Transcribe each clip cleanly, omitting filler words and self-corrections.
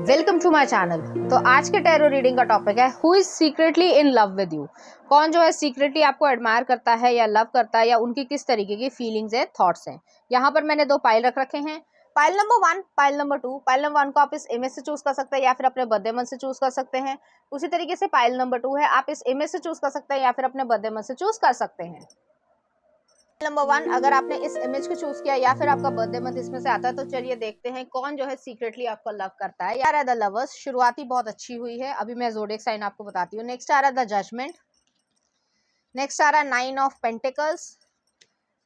Welcome to my channel. तो आज के टैरो रीडिंग का टॉपिक है who is secretly in love with you. कौन जो है सीक्रेटली आपको एडमायर करता है या लव करता है, या उनकी किस तरीके की फीलिंग्स है, थॉट्स हैं। यहाँ पर मैंने दो पाइल रख रखे हैं, pile number 1, pile number 2। Pile number 1 को आप इस इमेज से चूज कर सकते हैं या फिर अपने बर्थडे मंथ से चूज कर सकते हैं। उसी तरीके से पाइल नंबर 2 है, आप इस इमेज से चूज कर सकते हैं या फिर अपने बर्थडे मंथ से चूज कर सकते हैं। नंबर 1, अगर आपने इस इमेज को चूज किया या फिर आपका बर्थडे मंथ इसमें से आता है, तो चलिए देखते हैं कौन जो है सीक्रेटली आपको लव करता है। यार द लवर्स, शुरुआती बहुत अच्छी हुई है। अभी मैं ज़ोडिएक साइन आपको बताती हूँ। नेक्स्ट आ रहा है द जजमेंट, नेक्स्ट आ रहा है 9 ऑफ पेंटिकल्स,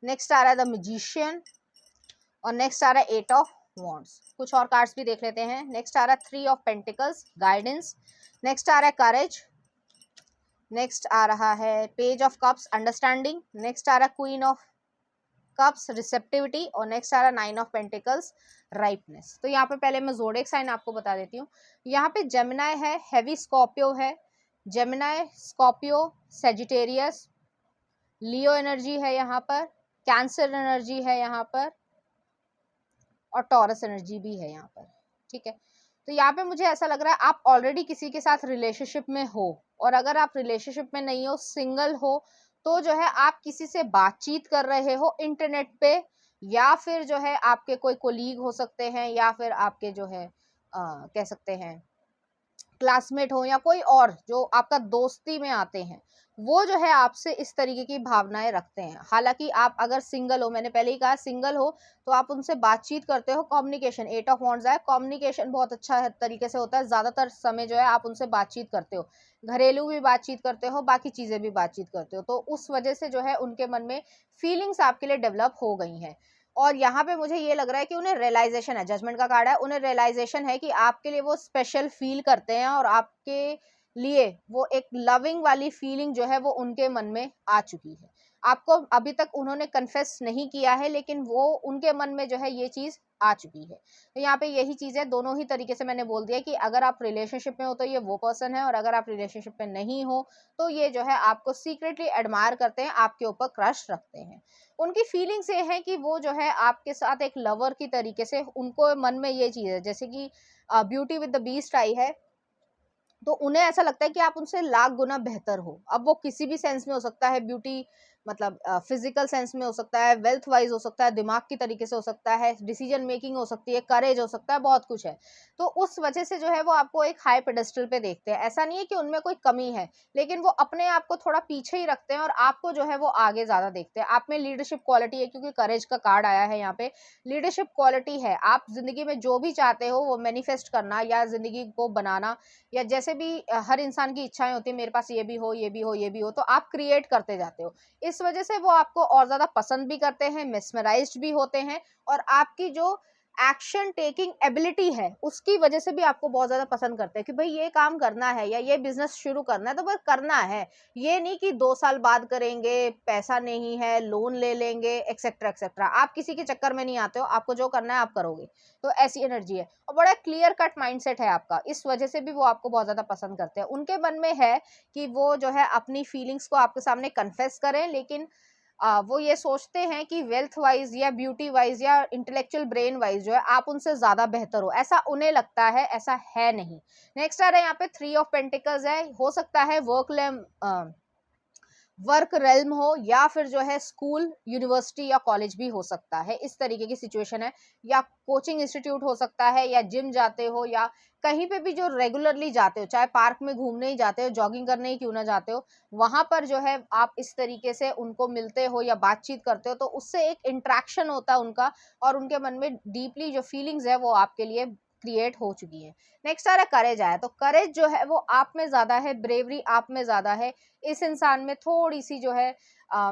नेक्स्ट आ रहा है द मैजिशियन और नेक्स्ट आ रहा है 8 ऑफ वॉन्ड्स। कुछ और कार्ड्स भी देख लेते हैं। नेक्स्ट आ रहा है 3 ऑफ पेंटिकल्स, गाइडेंस। नेक्स्ट आ रहा है करेज, नेक्स्ट आ रहा है page of cups, understanding. Next आ रहा है क्वीन ऑफ कप्स, रिसेप्टिविटी। और नेक्स्ट आ रहा है 9 ऑफ पेंटिकल्स, राइपनेस। तो यहाँ पे पहले मैं ज़ोडिएक साइन आपको बता देती हूँ। यहाँ पे जेमिनाई है, हैवी स्कॉर्पियो है, जेमिनाई, स्कॉर्पियो, सेजिटेरियस, लियो एनर्जी है यहाँ पर, कैंसर एनर्जी है यहाँ पर और टॉरस एनर्जी भी है यहाँ पर। ठीक है, तो यहाँ पे मुझे ऐसा लग रहा है आप ऑलरेडी किसी के साथ रिलेशनशिप में हो, और अगर आप रिलेशनशिप में नहीं हो, सिंगल हो, तो जो है आप किसी से बातचीत कर रहे हो इंटरनेट पे, या फिर जो है आपके कोई कोलीग हो सकते हैं, या फिर आपके जो है कह सकते हैं क्लासमेट हो, या कोई और जो आपका दोस्ती में आते हैं, वो जो है आपसे इस तरीके की भावनाएं रखते हैं। हालांकि आप अगर सिंगल हो, मैंने पहले ही कहा सिंगल हो, तो आप उनसे बातचीत करते हो। कम्युनिकेशन, 8 ऑफ वॉन्ड्स है, कम्युनिकेशन बहुत अच्छा तरीके से होता है। ज़्यादातर समय जो है आप उनसे बातचीत करते हो, घरेलू भी बातचीत करते हो, बाकी चीज़ें भी बातचीत करते हो, तो उस वजह से जो है उनके मन में फीलिंग्स आपके लिए डेवलप हो गई हैं। और यहाँ पे मुझे ये लग रहा है कि उन्हें रियलाइजेशन है, जजमेंट का कार्ड है, उन्हें रियलाइजेशन है कि आपके लिए वो स्पेशल फील करते हैं, और आपके लिए वो एक लविंग वाली फीलिंग जो है वो उनके मन में आ चुकी है। आपको अभी तक उन्होंने कन्फेस नहीं किया है, लेकिन वो उनके मन में जो है ये चीज़ आ चुकी है। तो यहाँ पे यही चीज़ है, दोनों ही तरीके से मैंने बोल दिया कि अगर आप रिलेशनशिप में हो तो ये वो पर्सन है, और अगर आप रिलेशनशिप में नहीं हो तो ये जो है आपको सीक्रेटली एडमायर करते हैं, आपके ऊपर क्रश रखते हैं। उनकी फीलिंग्स ये है कि वो जो है आपके साथ एक लवर की तरीके से, उनको मन में ये चीज़ है, जैसे कि ब्यूटी विद द बीस्ट आई है, तो उन्हें ऐसा लगता है कि आप उनसे लाख गुना बेहतर हो। अब वो किसी भी सेंस में हो सकता है, ब्यूटी मतलब फिजिकल सेंस में हो सकता है, वेल्थ वाइज हो सकता है, दिमाग की तरीके से हो सकता है, डिसीजन मेकिंग हो सकती है, करेज हो सकता है, बहुत कुछ है। तो उस वजह से जो है वो आपको एक हाई पेडेस्टल पे देखते हैं। ऐसा नहीं है कि उनमें कोई कमी है, लेकिन वो अपने आप को थोड़ा पीछे ही रखते हैं और आपको जो है वो आगे ज़्यादा देखते हैं। आप में लीडरशिप क्वालिटी है, क्योंकि करेज का कार्ड आया है यहाँ पे, लीडरशिप क्वालिटी है। आप जिंदगी में जो भी चाहते हो वो मैनिफेस्ट करना या जिंदगी को बनाना, या जैसे भी हर इंसान की इच्छाएं होती है, मेरे पास ये भी हो, ये भी हो, ये भी हो, तो आप क्रिएट करते जाते हो। इस वजह से वो आपको और ज़्यादा पसंद भी करते हैं, मेस्मराइज्ड भी होते हैं, और आपकी जो एक्शन टेकिंग एबिलिटी है उसकी वजह से भी आपको बहुत ज़्यादा पसंद करते हैं कि भाई ये काम करना है या ये बिजनेस शुरू करना है तो बस करना है। ये नहीं कि 2 साल बाद करेंगे, पैसा नहीं है, लोन ले लेंगे, एक्सेट्रा एक्सेट्रा। आप किसी के चक्कर में नहीं आते हो, आपको जो करना है आप करोगे। तो ऐसी एनर्जी है, और बड़ा क्लियर कट माइंडसेट है आपका, इस वजह से भी वो आपको बहुत ज़्यादा पसंद करते हैं। उनके मन में है कि वो जो है अपनी फीलिंग्स को आपके सामने कन्फेस करें, लेकिन वो ये सोचते हैं कि वेल्थ वाइज या ब्यूटी वाइज या इंटेलेक्चुअल ब्रेन वाइज जो है आप उनसे ज़्यादा बेहतर हो, ऐसा उन्हें लगता है, ऐसा है नहीं। नेक्स्ट आ रहा है यहाँ पे 3 ऑफ पेंटिकल्स है, हो सकता है वर्क रेल्म हो, या फिर जो है स्कूल, यूनिवर्सिटी या कॉलेज भी हो सकता है, इस तरीके की सिचुएशन है। या कोचिंग इंस्टीट्यूट हो सकता है, या जिम जाते हो, या कहीं पे भी जो रेगुलरली जाते हो, चाहे पार्क में घूमने ही जाते हो, जॉगिंग करने ही क्यों ना जाते हो, वहां पर जो है आप इस तरीके से उनको मिलते हो या बातचीत करते हो, तो उससे एक इंट्रैक्शन होता है उनका, और उनके मन में डीपली जो फीलिंग्स है वो आपके लिए क्रिएट हो चुकी है। नेक्स्ट आ रहा है करेज आया, तो करेज जो है वो आप में ज्यादा है, ब्रेवरी आप में ज्यादा है। इस इंसान में थोड़ी सी जो है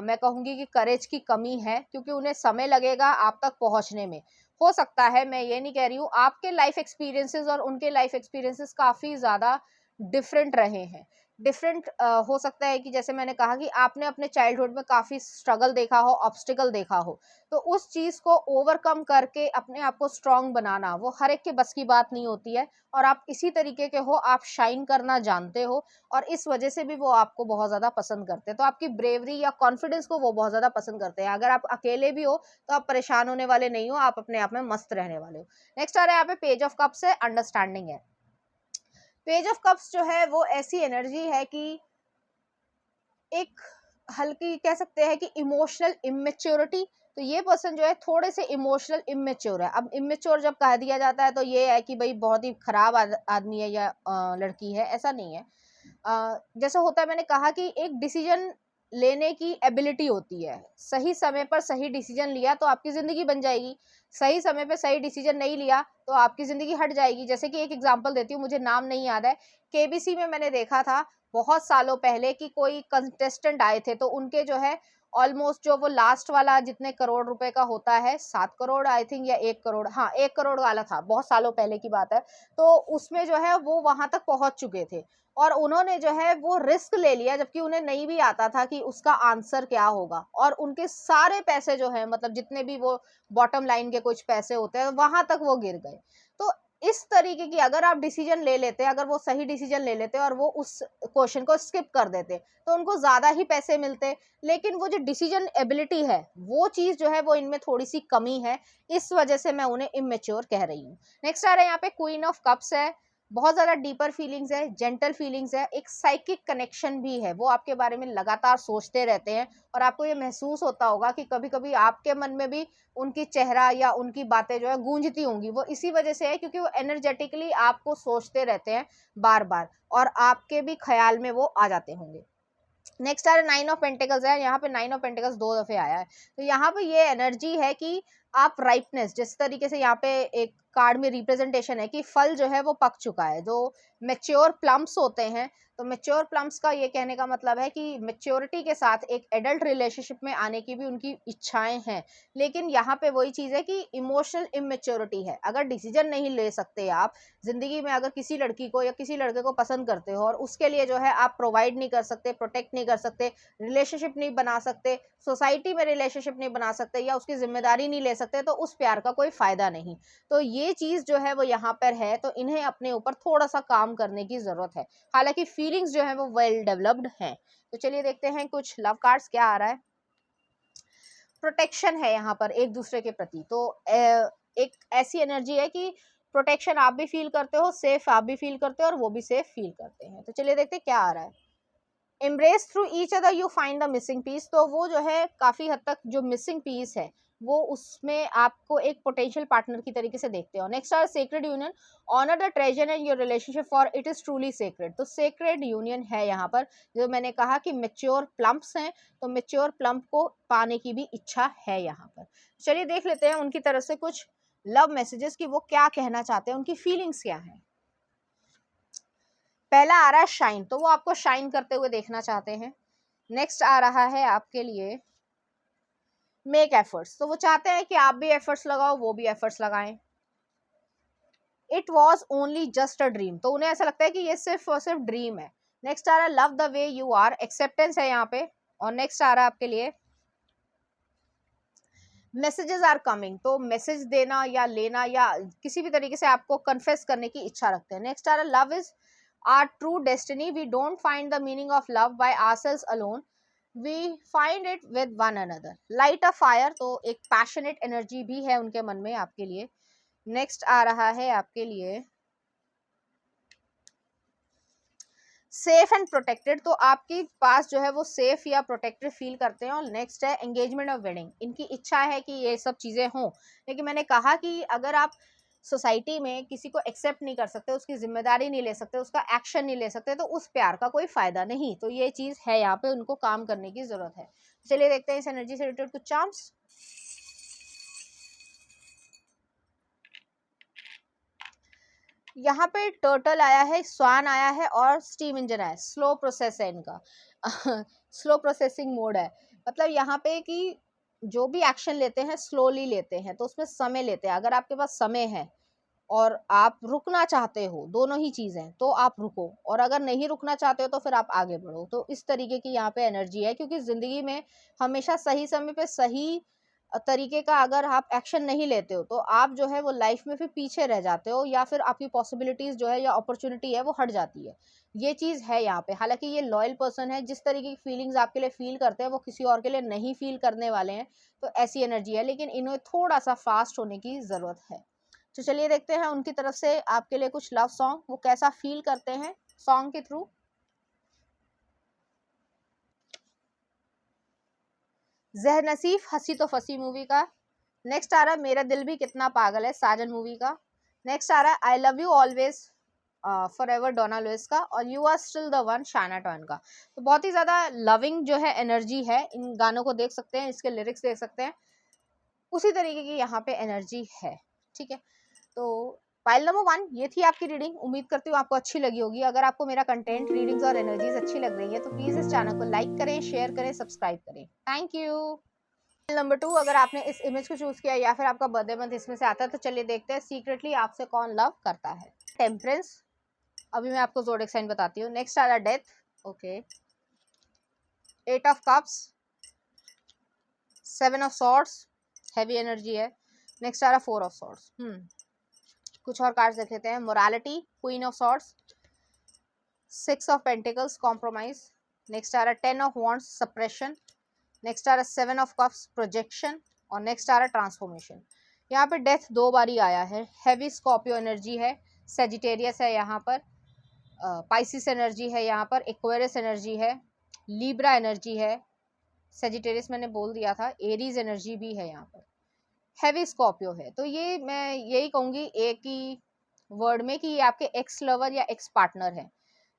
मैं कहूंगी कि करेज की कमी है, क्योंकि उन्हें समय लगेगा आप तक पहुंचने में। हो सकता है, मैं ये नहीं कह रही हूँ, आपके लाइफ एक्सपीरियंसेस और उनके लाइफ एक्सपीरियंसेस काफी ज्यादा डिफरेंट रहे हैं। डिफरेंट हो सकता है कि जैसे मैंने कहा कि आपने अपने चाइल्डहुड में काफी स्ट्रगल देखा हो, ऑब्स्टिकल देखा हो, तो उस चीज को ओवरकम करके अपने आप को स्ट्रांग बनाना वो हर एक के बस की बात नहीं होती है। और आप इसी तरीके के हो, आप शाइन करना जानते हो, और इस वजह से भी वो आपको बहुत ज्यादा पसंद करते हैं। तो आपकी ब्रेवरी या कॉन्फिडेंस को वो बहुत ज्यादा पसंद करते हैं। अगर आप अकेले भी हो तो आप परेशान होने वाले नहीं हो, आप अपने आप में मस्त रहने वाले हो। नेक्स्ट आ रहा है यहाँ पे पेज ऑफ कप्स है, अंडरस्टैंडिंग है। पेज ऑफ कप्स जो है वो ऐसी एनर्जी है कि एक हल्की कह सकते हैं कि इमोशनल इमेच्योरिटी, तो ये पर्सन जो है थोड़े से इमोशनल इमेच्योर है। अब इमेच्योर जब कह दिया जाता है तो ये है कि भाई बहुत ही खराब आदमी है या लड़की है, ऐसा नहीं है। जैसे होता है, मैंने कहा कि एक डिसीजन लेने की एबिलिटी होती है, सही समय पर सही डिसीजन लिया तो आपकी ज़िंदगी बन जाएगी, सही समय पे सही डिसीजन नहीं लिया तो आपकी ज़िंदगी हट जाएगी। जैसे कि एक एग्जांपल देती हूँ, मुझे नाम नहीं याद है, केबीसी में मैंने देखा था बहुत सालों पहले कि कोई कंटेस्टेंट आए थे, तो उनके जो है ऑलमोस्ट जो वो लास्ट वाला जितने करोड़ रुपए का होता है, 7 करोड़ आई थिंक या 1 करोड़, हाँ 1 करोड़ वाला था, बहुत सालों पहले की बात है। तो उसमें जो है वो वहां तक पहुंच चुके थे और उन्होंने जो है वो रिस्क ले लिया, जबकि उन्हें नहीं भी आता था कि उसका आंसर क्या होगा, और उनके सारे पैसे जो है, मतलब जितने भी वो बॉटम लाइन के कुछ पैसे होते हैं, वहां तक वो गिर गए। तो इस तरीके की अगर आप डिसीजन ले लेते, अगर वो सही डिसीजन ले लेते और वो उस क्वेश्चन को स्किप कर देते तो उनको ज्यादा ही पैसे मिलते, लेकिन वो जो डिसीजन एबिलिटी है वो चीज जो है वो इनमें थोड़ी सी कमी है, इस वजह से मैं उन्हें इमेच्योर कह रही हूँ। नेक्स्ट आ रहा है यहाँ पे क्वीन ऑफ कप्स है, बहुत ज़्यादा डीपर फीलिंग्स है, जेंटल फीलिंग्स है, एक साइकिक कनेक्शन भी है, वो आपके बारे में लगातार सोचते रहते हैं और आपको ये महसूस होता होगा कि कभी कभी आपके मन में भी उनकी चेहरा या उनकी बातें जो है गूंजती होंगी। वो इसी वजह से है क्योंकि वो एनर्जेटिकली आपको सोचते रहते हैं बार बार और आपके भी ख्याल में वो आ जाते होंगे। नेक्स्ट आ रहा है 9 ऑफ पेंटिकल्स है, यहाँ पे 9 ऑफ पेंटिकल्स 2 दफे आया है, तो यहाँ पे ये एनर्जी है कि आप राइपनेस, जिस तरीके से यहाँ पे एक कार्ड में रिप्रेजेंटेशन है कि फल जो है वो पक चुका है, जो मेच्योर प्लम्स होते हैं, तो मेच्योर प्लम्स का ये कहने का मतलब है कि मेच्योरिटी के साथ एक एडल्ट रिलेशनशिप में आने की भी उनकी इच्छाएं हैं, लेकिन यहाँ पे वही चीज़ है कि इमोशनल इमेच्योरिटी है। अगर डिसीजन नहीं ले सकते आप जिंदगी में, अगर किसी लड़की को या किसी लड़के को पसंद करते हो और उसके लिए जो है आप प्रोवाइड नहीं कर सकते, प्रोटेक्ट नहीं कर सकते, रिलेशनशिप नहीं बना सकते, सोसाइटी में रिलेशनशिप नहीं बना सकते या उसकी जिम्मेदारी नहीं ले सकते, तो उस प्यार का कोई फायदा नहीं। तो ये चीज जो है वो यहाँ पर है, तो इन्हें अपने ऊपर थोड़ा सा काम करने की जरूरत है, हालांकि फीलिंग्स जो है वो वेल डेवलप्ड हैं। तो चलिए देखते हैं कुछ लव कार्ड्स क्या आ रहा है। प्रोटेक्शन है यहाँ पर एक दूसरे के प्रति, तो एक ऐसी एनर्जी है कि प्रोटेक्शन आप भी फील करते हो, सेफ आप भी फील करते हो और वो भी सेफ फील करते हैं। तो चलिए देखते हैं क्या आ रहा है। Embrace through each other you find the missing piece, तो वो जो है काफी हद तक जो मिसिंग पीस है वो उसमें आपको एक पोटेंशियल पार्टनर की तरीके से देखते हो। Next are sacred union, honour the treasure and your relationship for it is truly sacred, तो सेक्रेड यूनियन है यहाँ पर। जो मैंने कहा कि मेच्योर प्लम्प्स हैं, तो मेच्योर प्लम्प को पाने की भी इच्छा है यहाँ पर। चलिए देख लेते हैं उनकी तरफ से कुछ लव मैसेजेस कि वो क्या कहना चाहते हैं, उनकी फीलिंग्स क्या है। पहला आ रहा है शाइन, तो वो आपको शाइन करते हुए देखना चाहते हैं। नेक्स्ट आ रहा है आपके लिए मेक एफर्ट्स, तो वो चाहते हैं कि आप भी एफर्ट्स लगाओ, वो भी एफर्ट्स लगाएं। It was only just a dream, तो उन्हें ऐसा लगता है कि ये सिर्फ और सिर्फ ड्रीम है। नेक्स्ट आ रहा है love the way you are, acceptance है यहाँ पे। और नेक्स्ट आ रहा है आपके लिए मैसेजेस आर कमिंग, तो मैसेज देना या लेना या किसी भी तरीके से आपको कन्फेस करने की इच्छा रखते हैं। नेक्स्ट आ रहा है love is our true destiny, we don't find the meaning of love by ourselves alone, we find it with one another, light a fire, तो एक पैशनेट एनर्जी भी है उनके मन में आपके लिए। नेक्स्ट आ रहा है आपके लिए सेफ एंड प्रोटेक्टेड, तो आपके पास जो है वो सेफ या प्रोटेक्टेड फील करते हैं। और नेक्स्ट है एंगेजमेंट ऑफ वेडिंग, इनकी इच्छा है कि ये सब चीज़ें हों, लेकिन मैंने कहा कि अगर आप सोसाइटी में किसी को एक्सेप्ट नहीं कर सकते, उसकी जिम्मेदारी नहीं ले सकते, उसका एक्शन नहीं ले सकते, तो उस प्यार का कोई फायदा नहीं। तो ये चीज़ है यहाँ पे, उनको काम करने की जरूरत है। चलिए देखते हैं इस एनर्जी से रिलेटेड कुछ चार्म्स। यहाँ पे टर्टल आया है, स्वान आया है और स्टीम इंजन आया है। स्लो प्रोसेस है इनका स्लो प्रोसेसिंग मोड है, मतलब यहाँ पे कि जो भी एक्शन लेते हैं स्लोली लेते हैं, तो उसमें समय लेते हैं। अगर आपके पास समय है और आप रुकना चाहते हो, दोनों ही चीज़ें, तो आप रुको, और अगर नहीं रुकना चाहते हो तो फिर आप आगे बढ़ो। तो इस तरीके की यहाँ पे एनर्जी है, क्योंकि ज़िंदगी में हमेशा सही समय पे सही तरीके का अगर आप एक्शन नहीं लेते हो तो आप जो है वो लाइफ में फिर पीछे रह जाते हो, या फिर आपकी पॉसिबिलिटीज़ जो है या अपॉर्चुनिटी है वो हट जाती है। ये चीज़ है यहाँ पे। हालांकि ये लॉयल पर्सन है, जिस तरीके की फीलिंग्स आपके लिए फील करते हैं वो किसी और के लिए नहीं फील करने वाले हैं, तो ऐसी एनर्जी है, लेकिन इन्हें थोड़ा सा फास्ट होने की ज़रूरत है। तो चलिए देखते हैं उनकी तरफ से आपके लिए कुछ लव सॉन्ग, वो कैसा फील करते हैं सॉन्ग के थ्रू। ज़हनसीफ हंसी तो फंसी मूवी का। नेक्स्ट आ रहा है मेरा दिल भी कितना पागल है, साजन मूवी का। नेक्स्ट आ रहा है I love you always forever, Donna Louis का। और you are still the one, Shania Twain का। तो बहुत ही ज़्यादा लविंग जो है एनर्जी है, इन गानों को देख सकते हैं, इसके लिरिक्स देख सकते हैं, उसी तरीके की यहाँ पे एनर्जी है। ठीक है, तो फाइल नंबर 1 ये थी आपकी रीडिंग। उम्मीद करती हूँ आपको अच्छी लगी होगी। अगर आपको मेरा कंटेंट, रीडिंग्स और एनर्जीज अच्छी लग रही है तो प्लीज़ इस चैनल को लाइक करें, शेयर करें, सब्सक्राइब करें। Thank you. नंबर 2, अगर आपने इस इमेज को चूज किया या फिर आपका बर्थडे मंथ इसमें से आता है तो चलिए देखते हैं सीक्रेटली आपसे कौन लव करता है। टेम्परेंस, अभी मैं आपको ज़ोडिएक साइन बताती हूँ। नेक्स्ट आ रहा death, okay. 8 of cups, 7 of swords, heavy energy है। नेक्स्ट आ रहा 4 ऑफ सॉर्ड्स। कुछ और कार्ड्स देख लेते हैं। Morality, queen of swords, 6 of pentacles, compromise. Next आ रहा 10 ऑफ वॉन्ड्स, सप्रेशन। नेक्स्ट आ रहा 7 ऑफ कप्स, प्रोजेक्शन। और नेक्स्ट आ रहा ट्रांसफॉर्मेशन। यहाँ पे डेथ 2 बारी आया है। हैवी स्कॉर्पियो एनर्जी है, सेजिटेरियस है यहाँ पर, पाइसिस एनर्जी है यहाँ पर, एक्वेरियस एनर्जी है, लीब्रा एनर्जी है, सेजिटेरियस मैंने बोल दिया था, एरीज एनर्जी भी है यहाँ पर, हैवी स्कॉर्पियो है। तो ये मैं यही कहूँगी एक ही वर्ड में कि ये आपके एक्स लवर या एक्स पार्टनर है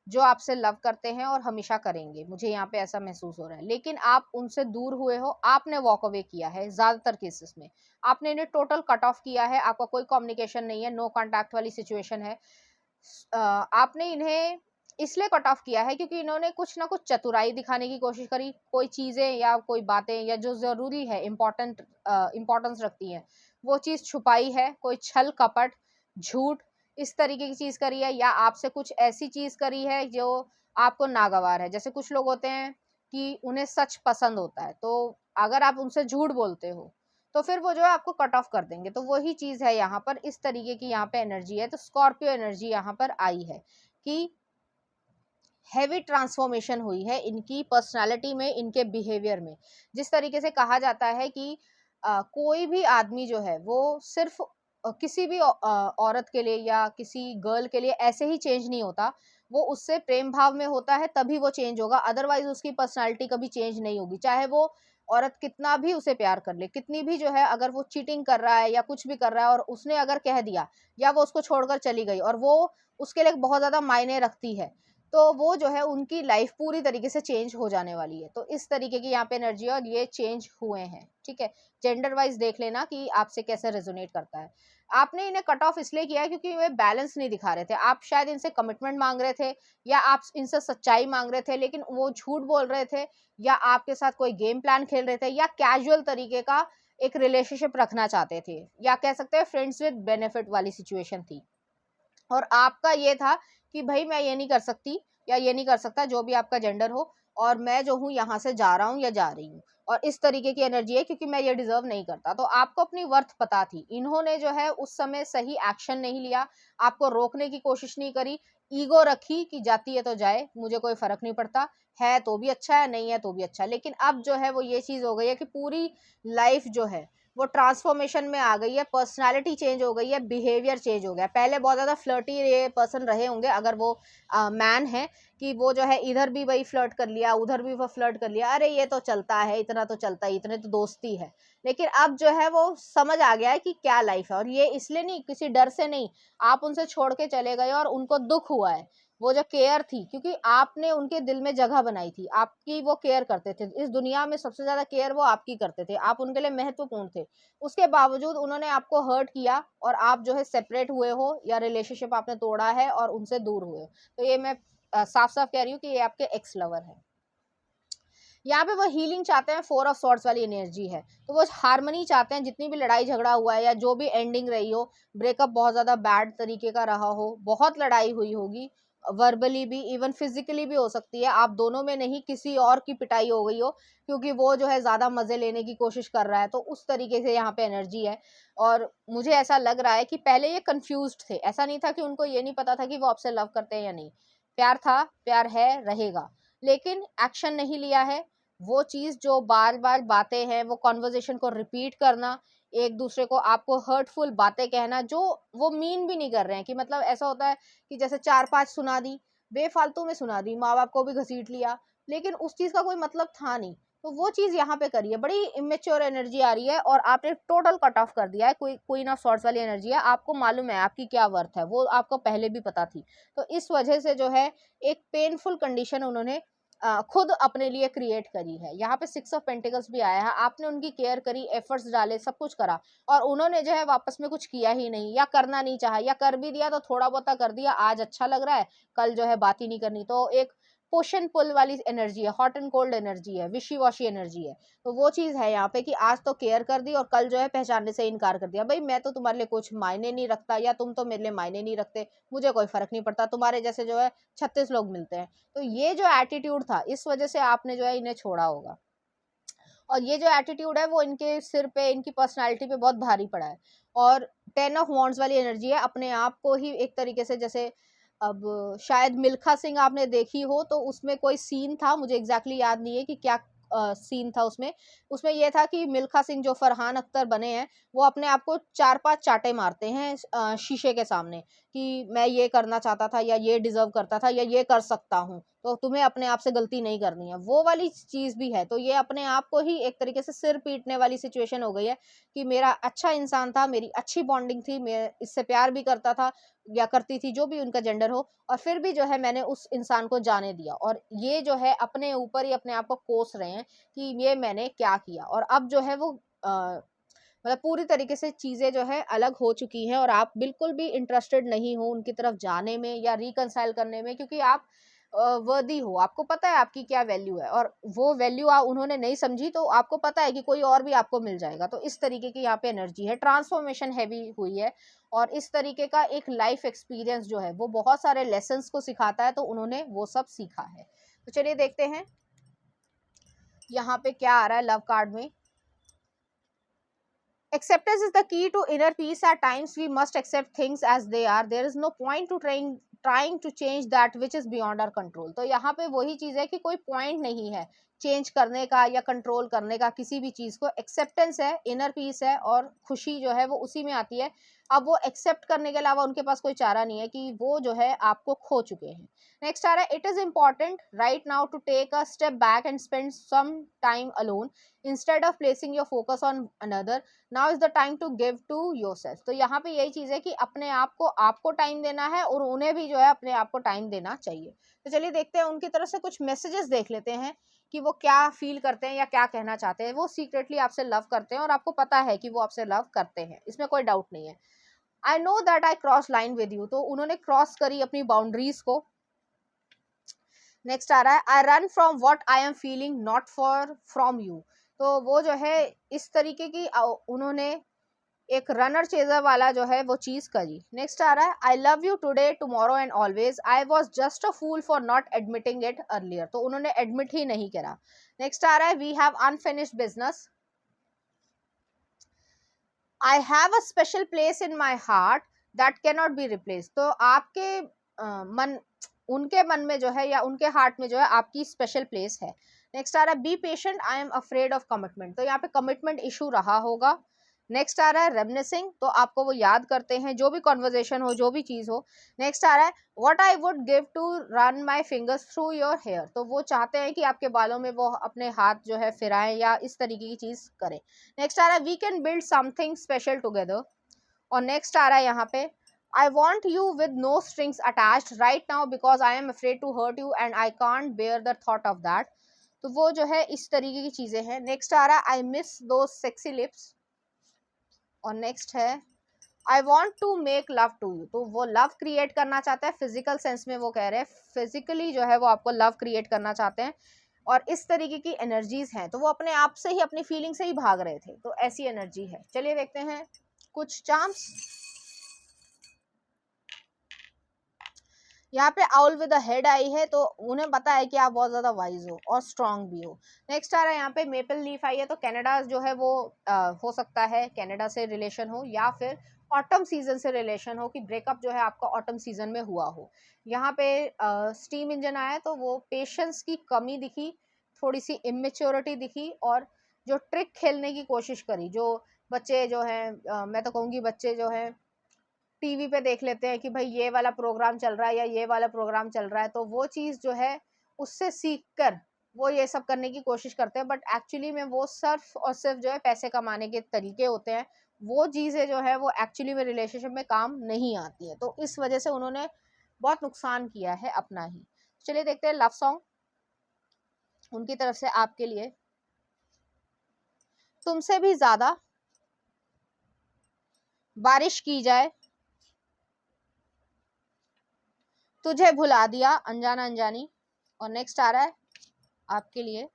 जो आपसे लव करते हैं और हमेशा करेंगे। मुझे यहाँ पे ऐसा महसूस हो रहा है, लेकिन आप उनसे दूर हुए हो, आपने वॉक अवे किया है। ज़्यादातर केसेस में आपने इन्हें टोटल कट ऑफ किया है, आपका कोई कम्युनिकेशन नहीं है, नो कॉन्टैक्ट वाली सिचुएशन है। आपने इन्हें इसलिए कट ऑफ किया है क्योंकि इन्होंने कुछ ना कुछ चतुराई दिखाने की कोशिश करी, कोई चीज़ें या कोई बातें या जो ज़रूरी है, इम्पोर्टेंस रखती हैं, वो चीज़ छुपाई है। कोई छल कपट, झूठ, इस तरीके की चीज़ करी है, या आपसे कुछ ऐसी चीज़ करी है जो आपको नागवार है। जैसे कुछ लोग होते हैं कि उन्हें सच पसंद होता है, तो अगर आप उनसे झूठ बोलते हो तो फिर वो जो है आपको कट ऑफ कर देंगे। तो वही चीज़ है यहाँ पर, इस तरीके की यहाँ पे एनर्जी है। तो स्कॉर्पियो एनर्जी यहाँ पर आई है कि हैवी ट्रांसफॉर्मेशन हुई है इनकी पर्सनालिटी में, इनके बिहेवियर में। जिस तरीके से कहा जाता है कि कोई भी आदमी जो है वो सिर्फ किसी भी औरत के लिए या किसी गर्ल के लिए ऐसे ही चेंज नहीं होता, वो उससे प्रेम भाव में होता है तभी वो चेंज होगा, अदरवाइज उसकी पर्सनालिटी कभी चेंज नहीं होगी। चाहे वो औरत कितना भी उसे प्यार कर ले, कितनी भी जो है, अगर वो चीटिंग कर रहा है या कुछ भी कर रहा है और उसने अगर कह दिया या वो उसको छोड़कर चली गई और वो उसके लिए बहुत ज़्यादा मायने रखती है, तो वो जो है उनकी लाइफ पूरी तरीके से चेंज हो जाने वाली है। तो इस तरीके की यहाँ पे एनर्जी है और ये चेंज हुए हैं। ठीक है, जेंडर वाइज देख लेना कि आपसे कैसे रेजोनेट करता है। आपने इन्हें कट ऑफ इसलिए किया है क्योंकि वे बैलेंस नहीं दिखा रहे थे। आप शायद इनसे कमिटमेंट मांग रहे थे या आप इनसे सच्चाई मांग रहे थे, लेकिन वो झूठ बोल रहे थे या आपके साथ कोई गेम प्लान खेल रहे थे या कैजुअल तरीके का एक रिलेशनशिप रखना चाहते थे, या कह सकते हैं फ्रेंड्स विद बेनिफिट वाली सिचुएशन थी। और आपका ये था कि भाई मैं ये नहीं कर सकती या ये नहीं कर सकता, जो भी आपका जेंडर हो, और मैं जो हूँ यहाँ से जा रहा हूँ या जा रही हूँ, और इस तरीके की एनर्जी है क्योंकि मैं ये डिजर्व नहीं करता। तो आपको अपनी वर्थ पता थी। इन्होंने जो है उस समय सही एक्शन नहीं लिया, आपको रोकने की कोशिश नहीं करी, ईगो रखी कि जाती है तो जाए, मुझे कोई फर्क नहीं पड़ता, है तो भी अच्छा है, नहीं है तो भी अच्छा है। लेकिन अब जो है वो ये चीज़ हो गई है कि पूरी लाइफ जो है वो ट्रांसफॉर्मेशन में आ गई है, पर्सनालिटी चेंज हो गई है, बिहेवियर चेंज हो गया। पहले बहुत ज़्यादा फ्लर्टी ये पर्सन रहे होंगे, अगर वो मैन है, कि वो जो है इधर भी वही फ्लर्ट कर लिया, उधर भी वो फ्लर्ट कर लिया, अरे ये तो चलता है, इतना तो चलता है, इतने तो दोस्ती है। लेकिन अब जो है वो समझ आ गया है कि क्या लाइफ है, और ये इसलिए नहीं, किसी डर से नहीं, आप उनसे छोड़ के चले गए और उनको दुख हुआ है। वो जो केयर थी, क्योंकि आपने उनके दिल में जगह बनाई थी, आपकी वो केयर करते थे, इस दुनिया में सबसे ज़्यादा केयर वो आपकी करते थे, आप उनके लिए महत्वपूर्ण थे। उसके बावजूद उन्होंने आपको हर्ट किया और आप जो है सेपरेट हुए हो या रिलेशनशिप आपने तोड़ा है और उनसे दूर हुए हो। तो ये मैं साफ साफ कह रही हूँ कि ये आपके एक्स लवर है। यहाँ पे वो हीलिंग चाहते हैं, 4 ऑफ सॉर्ड्स वाली एनर्जी है, तो वो हारमनी चाहते हैं। जितनी भी लड़ाई झगड़ा हुआ है या जो भी एंडिंग रही हो, ब्रेकअप बहुत ज़्यादा बैड तरीके का रहा हो, बहुत लड़ाई हुई होगी, वर्बली भी, इवन फिजिकली भी हो सकती है, आप दोनों में नहीं, किसी और की पिटाई हो गई हो क्योंकि वो जो है ज़्यादा मज़े लेने की कोशिश कर रहा है, तो उस तरीके से यहाँ पे एनर्जी है। और मुझे ऐसा लग रहा है कि पहले ये कंफ्यूज्ड थे, ऐसा नहीं था कि उनको ये नहीं पता था कि वो आपसे लव करते हैं या नहीं, प्यार था, प्यार है, रहेगा, लेकिन एक्शन नहीं लिया है। वो चीज़ जो बार बार बातें हैं, वो कॉन्वर्जेशन को रिपीट करना, एक दूसरे को आपको हर्टफुल बातें कहना जो वो मीन भी नहीं कर रहे हैं, कि मतलब ऐसा होता है कि जैसे 4-5 सुना दी, बेफालतू में सुना दी, माँ बाप को भी घसीट लिया, लेकिन उस चीज़ का कोई मतलब था नहीं। तो वो चीज़ यहाँ पे करी है, बड़ी इमेच्योर एनर्जी आ रही है और आपने टोटल कट ऑफ कर दिया है। कोई क्वीन ऑफ सॉर्ड्स वाली एनर्जी है, आपको मालूम है आपकी क्या वर्थ है, वो आपको पहले भी पता थी। तो इस वजह से जो है एक पेनफुल कंडीशन उन्होंने खुद अपने लिए क्रिएट करी है। यहाँ पे 6 ऑफ पेंटिकल्स भी आया है, आपने उनकी केयर करी, एफर्ट्स डाले, सब कुछ करा, और उन्होंने जो है वापस में कुछ किया ही नहीं, या करना नहीं चाहा, या कर भी दिया तो थोड़ा बहुत कर दिया, आज अच्छा लग रहा है, कल जो है बात ही नहीं करनी। तो एक पुश एंड पुल वाली एनर्जी है, हॉट एंड कोल्ड एनर्जी है, विशी वॉशी एनर्जी है। तो वो चीज़ है यहाँ पे कि आज तो केयर कर दी और कल जो है पहचानने से इनकार कर दिया, भाई मैं तो तुम्हारे लिए कुछ मायने नहीं रखता, या तुम तो मेरे लिए मायने नहीं रखते, मुझे कोई फर्क नहीं पड़ता, तुम्हारे जैसे जो है 36 लोग मिलते हैं। तो ये जो एटीट्यूड था, इस वजह से आपने जो है इन्हें छोड़ा होगा, और ये जो एटीट्यूड है वो इनके सिर पे, इनकी पर्सनालिटी पे बहुत भारी पड़ा है। और 10 ऑफ वॉन्ड्स वाली एनर्जी है, अपने आप को ही एक तरीके से, जैसे अब शायद मिल्खा सिंह आपने देखी हो, तो उसमें कोई सीन था, मुझे एग्जैक्टली याद नहीं है कि क्या सीन था उसमें। उसमें ये था कि मिल्खा सिंह जो फरहान अख्तर बने हैं, वो अपने आप को 4-5 चाटे मारते हैं शीशे के सामने, कि मैं ये करना चाहता था, या ये डिजर्व करता था, या ये कर सकता हूँ, तो तुम्हें अपने आप से गलती नहीं करनी है, वो वाली चीज़ भी है। तो ये अपने आप को ही एक तरीके से सिर पीटने वाली सिचुएशन हो गई है, कि मेरा अच्छा इंसान था, मेरी अच्छी बॉन्डिंग थी, मैं इससे प्यार भी करता था या करती थी, जो भी उनका जेंडर हो, और फिर भी जो है मैंने उस इंसान को जाने दिया, और ये जो है अपने ऊपर ही अपने आप को कोस रहे हैं कि ये मैंने क्या किया। और अब जो है वो मतलब पूरी तरीके से चीज़ें जो है अलग हो चुकी हैं, और आप बिल्कुल भी इंटरेस्टेड नहीं हो उनकी तरफ जाने में या रिकंसाइल करने में, क्योंकि आप वर्दी हो, आपको पता है आपकी क्या वैल्यू है, और वो वैल्यू उन्होंने नहीं समझी, तो आपको पता है कि कोई और भी आपको मिल जाएगा। तो इस तरीके की यहाँ पे एनर्जी है, ट्रांसफॉर्मेशन हैवी हुई है, और इस तरीके का एक लाइफ एक्सपीरियंस जो है वो बहुत सारे लेसन्स को सिखाता है, तो उन्होंने वो सब सीखा है। तो चलिए देखते हैं यहाँ पे क्या आ रहा है लव कार्ड में। Acceptance is the key to inner peace. At times, we must accept things as they are. There is no point to trying to change that which is beyond our control. तो यहाँ पे वही चीज़ है कि कोई point नहीं है change करने का या कंट्रोल करने का किसी भी चीज़ को। एक्सेप्टेंस है, इनर पीस है, और खुशी जो है वो उसी में आती है। अब वो एक्सेप्ट करने के अलावा उनके पास कोई चारा नहीं है, कि वो जो है आपको खो चुके हैं। नेक्स्ट आ रहा है, it is important right now to take a step back and spend some time alone instead of placing your focus on another. Now is the time to give to yourself. तो यहाँ पे यही चीज़ है कि अपने आप को आपको टाइम देना है, और उन्हें भी जो है अपने आप को टाइम देना चाहिए। तो चलिए देखते हैं उनकी तरफ से कुछ मैसेजेस देख लेते हैं कि वो क्या फील करते हैं या क्या कहना चाहते हैं। वो सीक्रेटली आपसे लव करते हैं, और आपको पता है कि वो आपसे लव करते हैं, इसमें कोई डाउट नहीं है। I know that I cross line with you. तो उन्होंने क्रॉस करी अपनी बाउंड्रीज को। नेक्स्ट आ रहा है, I run from what I am feeling not for from you. तो वो जो है इस तरीके की उन्होंने एक रनर चेजर वाला जो है वो चीज करी। नेक्स्ट आ रहा है, I love you today tomorrow and always, I was just a fool for not admitting it earlier. तो उन्होंने एडमिट ही नहीं करा। नेक्स्ट आ रहा है, we have unfinished business, I have a special place in my heart that can not be replace. तो आपके मन, उनके मन में जो है या उनके हार्ट में जो है आपकी स्पेशल प्लेस है। नेक्स्ट आ रहा है, be patient, I am afraid of commitment. तो यहाँ पे कमिटमेंट इशू रहा होगा। नेक्स्ट आ रहा है, रेमनेसिंग, तो आपको वो याद करते हैं जो भी कॉन्वर्जेशन हो, जो भी चीज़ हो। नेक्स्ट आ रहा है, what I would give to run my fingers through your hair. तो वो चाहते हैं कि आपके बालों में वो अपने हाथ जो है फिराएं या इस तरीके की चीज़ करें। नेक्स्ट आ रहा है, we can build something special together. और नेक्स्ट आ रहा है यहाँ पे, I want you with no strings attached right now because I am afraid to hurt you and I can't bear the thought of that. तो वो जो है इस तरीके की चीज़ें हैं। नेक्स्ट आ रहा है, I miss those sexy lips. और नेक्स्ट है, I want to make love to you. तो वो लव क्रिएट करना चाहता है, फिजिकल सेंस में वो कह रहे हैं, फिजिकली जो है वो आपको लव क्रिएट करना चाहते हैं, और इस तरीके की एनर्जीज हैं। तो वो अपने आप से ही, अपनी फीलिंग से ही भाग रहे थे, तो ऐसी एनर्जी है। चलिए देखते हैं कुछ चार्म्स। यहाँ पे आउल विद द हेड आई है, तो उन्हें पता है कि आप बहुत ज़्यादा वाइज हो और स्ट्रांग भी हो। नेक्स्ट आ रहा है यहाँ पे मेपल लीफ आई है, तो कनाडा जो है वो हो सकता है कनाडा से रिलेशन हो, या फिर ऑटम सीजन से रिलेशन हो, कि ब्रेकअप जो है आपका ऑटम सीजन में हुआ हो। यहाँ पे स्टीम इंजन आया है, तो वो पेशेंस की कमी दिखी, थोड़ी सी इमेच्योरिटी दिखी और जो ट्रिक खेलने की कोशिश करी। जो बच्चे जो हैं मैं तो कहूँगी बच्चे जो हैं टीवी पे देख लेते हैं कि भाई ये वाला प्रोग्राम चल रहा है या ये वाला प्रोग्राम चल रहा है, तो वो चीज़ जो है उससे सीख कर वो ये सब करने की कोशिश करते हैं, बट एक्चुअली में वो सिर्फ और सिर्फ जो है पैसे कमाने के तरीके होते हैं। वो चीज़ें जो है वो एक्चुअली में रिलेशनशिप में काम नहीं आती है, तो इस वजह से उन्होंने बहुत नुकसान किया है अपना ही। चलिए देखते हैं लव सॉन्ग उनकी तरफ से आपके लिए। तुमसे भी ज्यादा बारिश की जाए, तुझे भुला दिया अनजाना अनजानी, और नेक्स्ट आ रहा है आपके लिए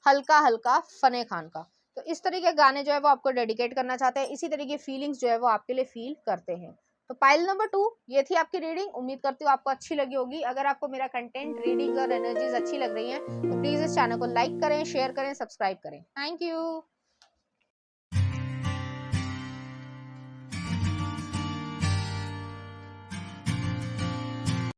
हल्का हल्का फने खान का। तो इस तरह के गाने जो है वो आपको डेडिकेट करना चाहते हैं, इसी तरह की फीलिंग्स जो है वो आपके लिए फील करते हैं। तो पाइल नंबर 2 ये थी आपकी रीडिंग। उम्मीद करती हूँ आपको अच्छी लगी होगी। अगर आपको मेरा कंटेंट, रीडिंग और एनर्जीज अच्छी लग रही है तो प्लीज इस चैनल को लाइक करें, शेयर करें, सब्सक्राइब करें। Thank you.